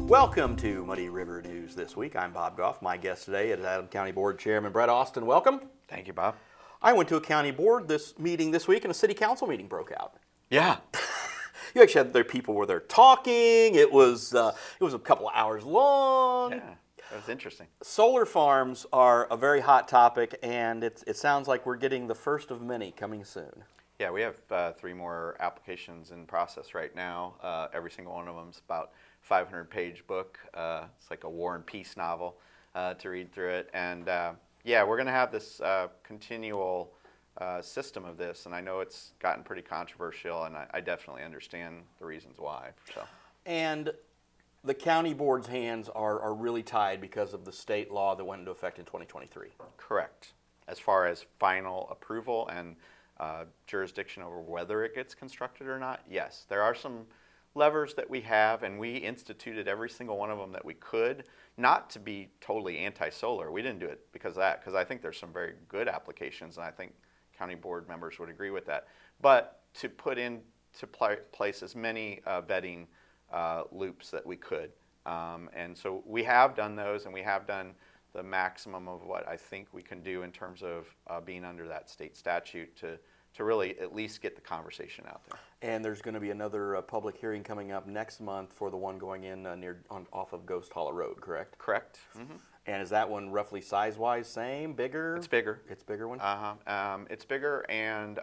Welcome to Muddy River News this week. I'm Bob Goff. My guest today is Adams County Board Chairman Bret Austin. Welcome. Thank you, Bob. I went to a county board meeting this week, and a city council meeting broke out. Yeah. You actually had their people were there talking. It was a couple of hours long. Yeah, that was interesting. Solar farms are a very hot topic, and it sounds like we're getting the first of many coming soon. Yeah, we have 3 more applications in process right now. Every single one of them is about 500-page book. It's like a war and peace novel to read through it. And yeah, we're going to have this continual system of this, and I know it's gotten pretty controversial, and I definitely understand the reasons why. So. And the county board's hands are really tied because of the state law that went into effect in 2023. Correct. As far as final approval and jurisdiction over whether it gets constructed or not, yes. There are some levers that we have, and we instituted every single one of them that we could, not to be totally anti-solar. We didn't do it because of that, because I think there's some very good applications, and I think county board members would agree with that. But to put into place as many vetting loops that we could. And so we have done those, and we have done the maximum of what I think we can do in terms of being under that state statute to really at least get the conversation out there. And there's going to be another public hearing coming up next month for the one going in off of Ghost Hollow Road, correct? Correct. Mm-hmm. And is that one roughly size-wise same, bigger? It's bigger. It's a bigger one? It's bigger, and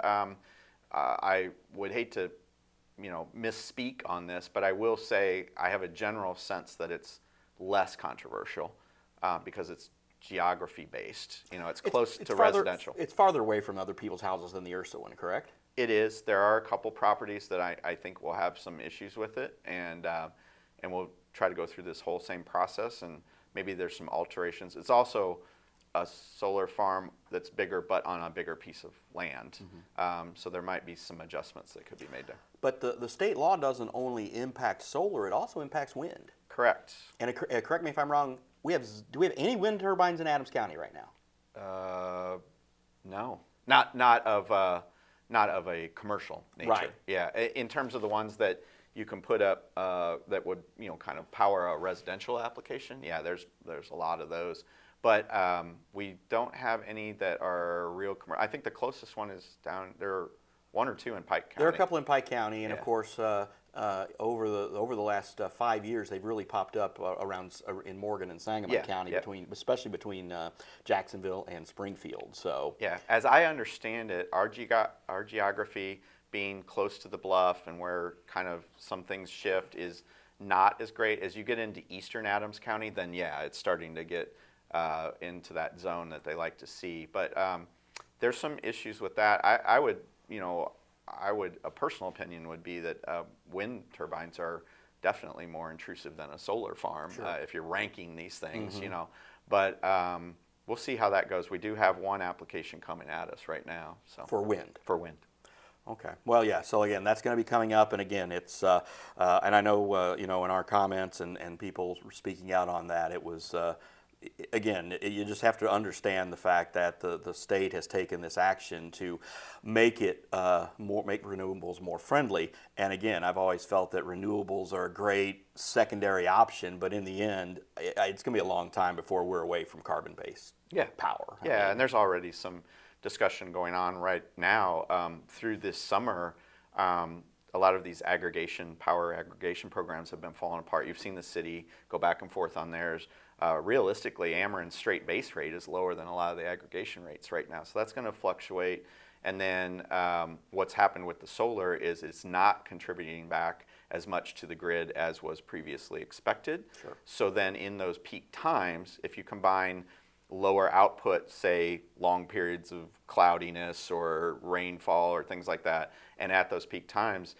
I would hate to, misspeak on this, but I will say I have a general sense that it's less controversial because it's geography-based. It's close to residential. It's farther away from other people's houses than the Ursa one, correct? It is. There are a couple properties that I think will have some issues with it, and we'll try to go through this whole same process, and maybe there's some alterations. It's also a solar farm that's bigger, but on a bigger piece of land. Mm-hmm. So there might be some adjustments that could be made there. But the state law doesn't only impact solar, it also impacts wind. Correct. And correct me if I'm wrong, do we have any wind turbines in Adams County right now? No. Not of a commercial nature. Right. Yeah. In terms of the ones that you can put up that would kind of power a residential application. Yeah, there's a lot of those, but we don't have any that are real commercial. I think the closest one is down there. Are 1 or 2 in Pike County. There are a couple in Pike County, and yeah. Of course, over the last 5 years, they've really popped up around in Morgan and Sangamon County, especially between Jacksonville and Springfield. So yeah, as I understand it, our geography being close to the bluff and where kind of some things shift is not as great. As you get into eastern Adams County, then yeah, it's starting to get into that zone that they like to see. But there's some issues with that. A personal opinion would be that wind turbines are definitely more intrusive than a solar farm. Sure. If you're ranking these things, mm-hmm. But we'll see how that goes. We do have one application coming at us right now. So for wind. For wind. Okay. Well, yeah. So again, that's going to be coming up, and again, it's and I know in our comments and people speaking out on that, it was again, you just have to understand the fact that the state has taken this action to make it make renewables more friendly. And again, I've always felt that renewables are a great secondary option, but in the end, it's going to be a long time before we're away from carbon-based power. Yeah, and there's already some discussion going on right now through this summer. A lot of these power aggregation programs have been falling apart. You've seen the city go back and forth on theirs. Realistically, Ameren's straight base rate is lower than a lot of the aggregation rates right now. So that's going to fluctuate. And then what's happened with the solar is it's not contributing back as much to the grid as was previously expected. Sure. So then in those peak times, if you combine lower output, say long periods of cloudiness or rainfall or things like that, and at those peak times,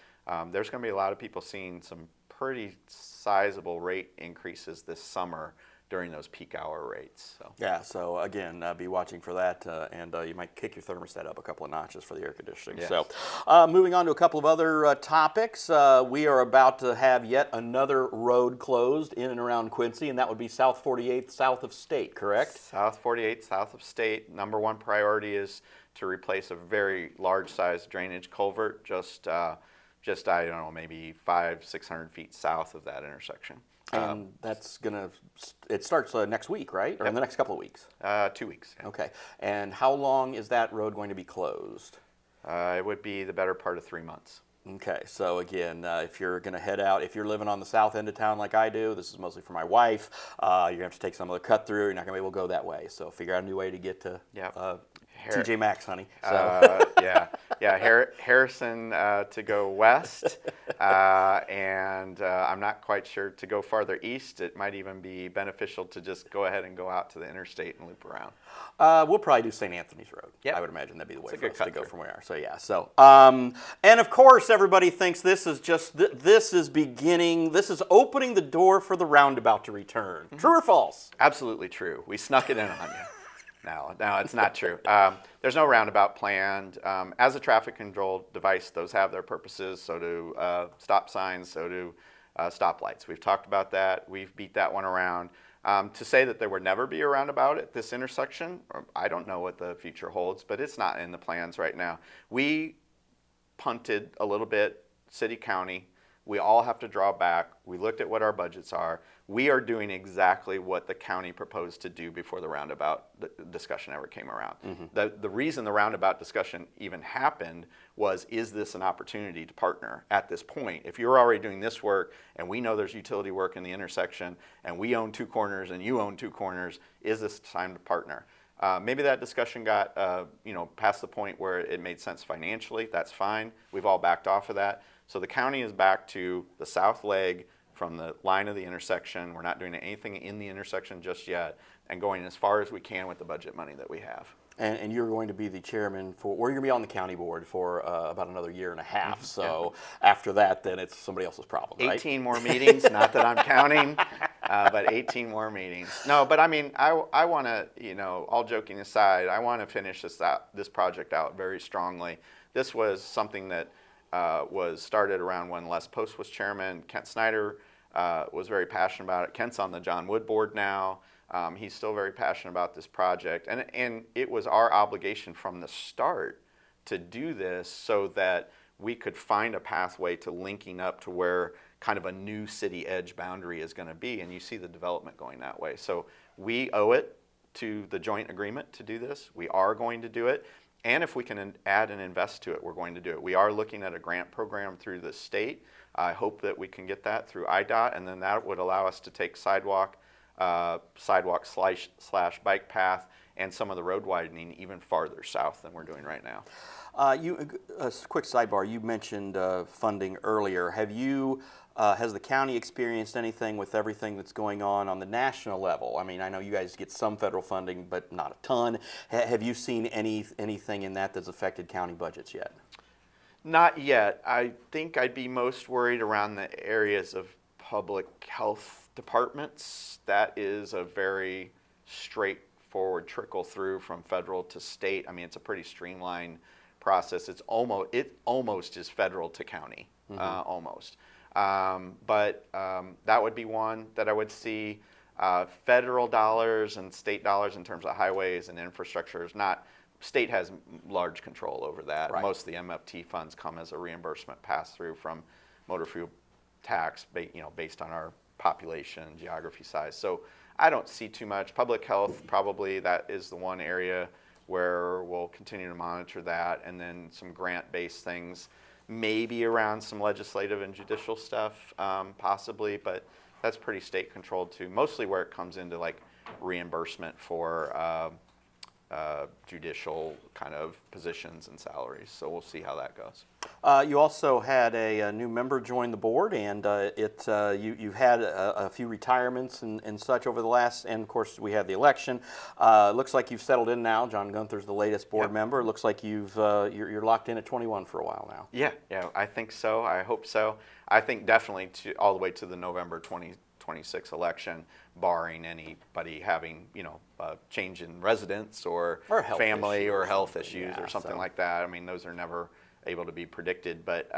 there's going to be a lot of people seeing some pretty sizable rate increases this summer during those peak hour rates. So. Yeah, so again, be watching for that, and you might kick your thermostat up a couple of notches for the air conditioning. Yes. So moving on to a couple of other topics, we are about to have yet another road closed in and around Quincy, and that would be South 48th south of State, correct? South 48th south of State. Number one priority is to replace a very large-sized drainage culvert just I don't know, maybe 500-600 feet south of that intersection. And that's it starts next week, right? Or in the next couple of weeks? 2 weeks. Yeah. Okay. And how long is that road going to be closed? It would be the better part of 3 months. Okay, so again, if you're going to head out, if you're living on the south end of town like I do, this is mostly for my wife, you're going to have to take some of the cut through. You're not going to be able to go that way. So figure out a new way to get to TJ Maxx, honey. So. Harrison to go west, and I'm not quite sure to go farther east. It might even be beneficial to just go ahead and go out to the interstate and loop around. We'll probably do St. Anthony's Road. Yep. I would imagine that'd be the way It's for a good us to go cut-through. from where we are. So yeah. So and of course, everybody thinks this is just this is opening the door for the roundabout to return. Mm-hmm. True or false? Absolutely true. We snuck it in on you. No, it's not true. There's no roundabout planned. As a traffic control device, those have their purposes. So do stop signs, so do stoplights. We've talked about that. We've beat that one around. To say that there would never be a roundabout at this intersection, I don't know what the future holds, but it's not in the plans right now. We punted a little bit, city, county. We all have to draw back. We looked at what our budgets are. We are doing exactly what the county proposed to do before the roundabout discussion ever came around. Mm-hmm. The reason the roundabout discussion even happened was, is this an opportunity to partner at this point? If you're already doing this work and we know there's utility work in the intersection and we own 2 corners and you own 2 corners, is this time to partner? Maybe that discussion got past the point where it made sense financially. That's fine. We've all backed off of that. So the county is back to the south leg from the line of the intersection. We're not doing anything in the intersection just yet, and going as far as we can with the budget money that we have. And you're going to be the chairman or you're going to be on the county board for about another year and a half. Mm-hmm. So after that, then it's somebody else's problem, right? 18 more meetings, not that I'm counting, but 18 more meetings. No, but I mean, I want to, all joking aside, I want to finish this project out very strongly. This was something that was started around when Les Post was chairman. Kent Snyder was very passionate about it. Kent's on the John Wood board now. He's still very passionate about this project. And it was our obligation from the start to do this so that we could find a pathway to linking up to where kind of a new city edge boundary is going to be. And you see the development going that way. So we owe it to the joint agreement to do this. We are going to do it. And if we can add and invest to it, we're going to do it. We are looking at a grant program through the state. I hope that we can get that through IDOT, and then that would allow us to take sidewalk / bike path and some of the road widening even farther south than we're doing right now. A quick sidebar, you mentioned funding earlier. Has the county experienced anything with everything that's going on the national level? I mean, I know you guys get some federal funding, but not a ton. Have you seen anything in that's affected county budgets yet? Not yet. I think I'd be most worried around the areas of public health departments. That is a very straightforward trickle through from federal to state. I mean, it's a pretty streamlined process. It almost is federal to county, mm-hmm. Almost. But that would be one that I would see. Federal dollars and state dollars in terms of highways and infrastructure is not. State has large control over that. Right. Most of the MFT funds come as a reimbursement pass through from motor fuel tax, based on our population, geography size. So I don't see too much. Public health, probably that is the one area where we'll continue to monitor that, and then some grant-based things, maybe around some legislative and judicial stuff, possibly, but that's pretty state-controlled too. Mostly where it comes into like reimbursement for judicial kind of positions and salaries. So we'll see how that goes. You also had a new member join the board, and you've had a few retirements and such over the last, and of course we had the election. Looks like you've settled in now. John Gunther's the latest board member. Looks like you're locked in at 21 for a while now. Yeah, I think so. I hope so. I think definitely all the way to the November 2026 election, barring anybody having a change in residence or family or health issues or something like that. I mean, those are never able to be predicted, but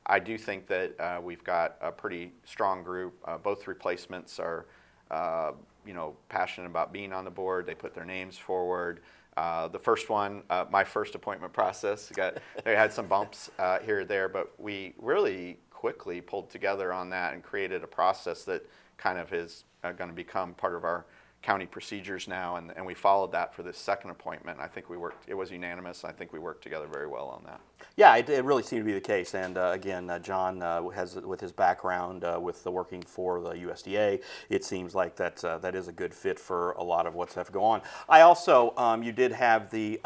I do think that we've got a pretty strong group. Both replacements are passionate about being on the board. They put their names forward. The first one, my first appointment process, they had some bumps here or there, but we really quickly pulled together on that and created a process that kind of is going to become part of our county procedures now, and we followed that for this second appointment. I think it was unanimous. I think we worked together very well on that. Yeah, it really seemed to be the case. And again, John has, with his background with the working for the USDA, it seems like that is a good fit for a lot of what's have to go on. I also, you did have the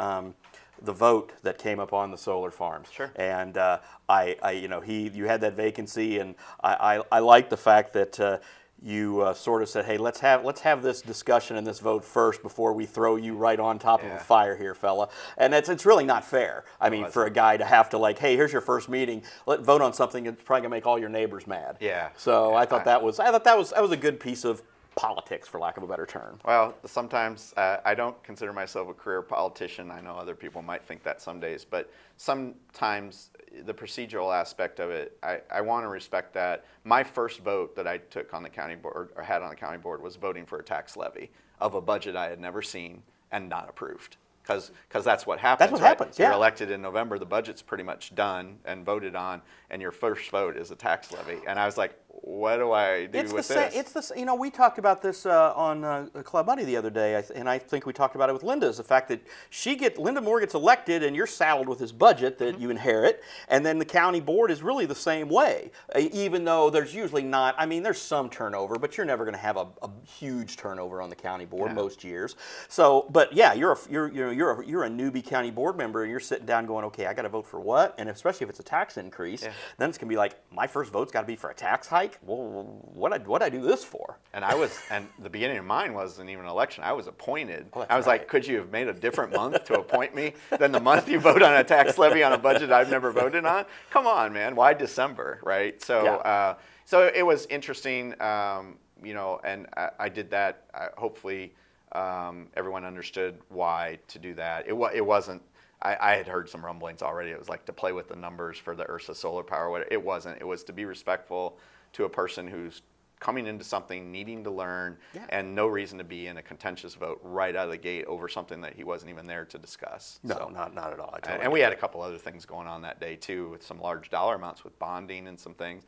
vote that came up on the solar farms. Sure. And you had that vacancy, and I like the fact that you sort of said, hey, let's have this discussion and this vote first before we throw you right on top of a fire here, fella. And it's really not fair. I mean, for a guy to have to like, hey, here's your first meeting, vote on something that's probably gonna make all your neighbors mad. Yeah. So yeah, I thought that was a good piece of politics, for lack of a better term. Well, sometimes I don't consider myself a career politician. I know other people might think that some days, but sometimes the procedural aspect of it, I want to respect that. My first vote that I took on the county board, or had on the county board, was voting for a tax levy of a budget I had never seen and not approved. Because that's what happens. That's what happens, yeah. You're elected in November, the budget's pretty much done and voted on, and your first vote is a tax levy. And I was like, what do I do with this? It's the we talked about this on Club Money the other day, and I think we talked about it with Linda. Is the fact that Linda Moore gets elected, and you're saddled with this budget that you inherit, and then the county board is really the same way. Even though there's usually not, I mean, there's some turnover, but you're never going to have a huge turnover on the county board most years. So, but yeah, you're a newbie county board member, and you're sitting down going, okay, I got to vote for what? And especially if it's a tax increase, then it's going to be like, my first vote's got to be for a tax hike. Well, what I do this for? And the beginning of mine wasn't even an election. I was appointed. Oh, I was like, could you have made a different month to appoint me than the month you vote on a tax levy on a budget I've never voted on? Come on, man. Why December, right? So, so it was interesting, and I did that. Hopefully, everyone understood why to do that. It wasn't. I had heard some rumblings already. It was like to play with the numbers for the Ursa solar power. It wasn't. It was to be respectful to a person who's coming into something, needing to learn, and no reason to be in a contentious vote right out of the gate over something that he wasn't even there to discuss. No, so, not at all. And we had a couple other things going on that day too, with some large dollar amounts with bonding and some things.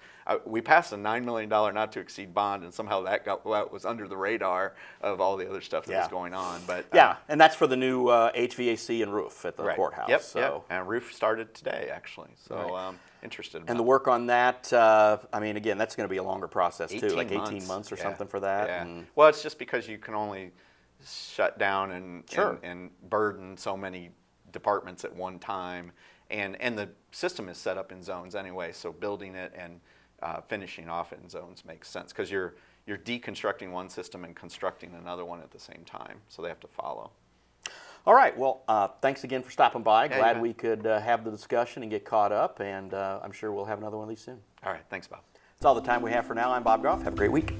We passed a $9 million not to exceed bond, and somehow that was under the radar of all the other stuff that was going on. But and that's for the new HVAC and roof at the courthouse. Yep, so. And roof started today actually. So interested. And the work on that, I mean, again, that's going to be a longer process too, like 18 months or something for that. Yeah. And well, it's just because you can only shut down and burden so many departments at one time, and the system is set up in zones anyway. So building it and finishing off it in zones makes sense because you're deconstructing one system and constructing another one at the same time. So they have to follow. All right. Well, thanks again for stopping by. Glad we could have the discussion and get caught up, and I'm sure we'll have another one of these soon. All right. Thanks, Bob. That's all the time we have for now. I'm Bob Goff. Have a great week.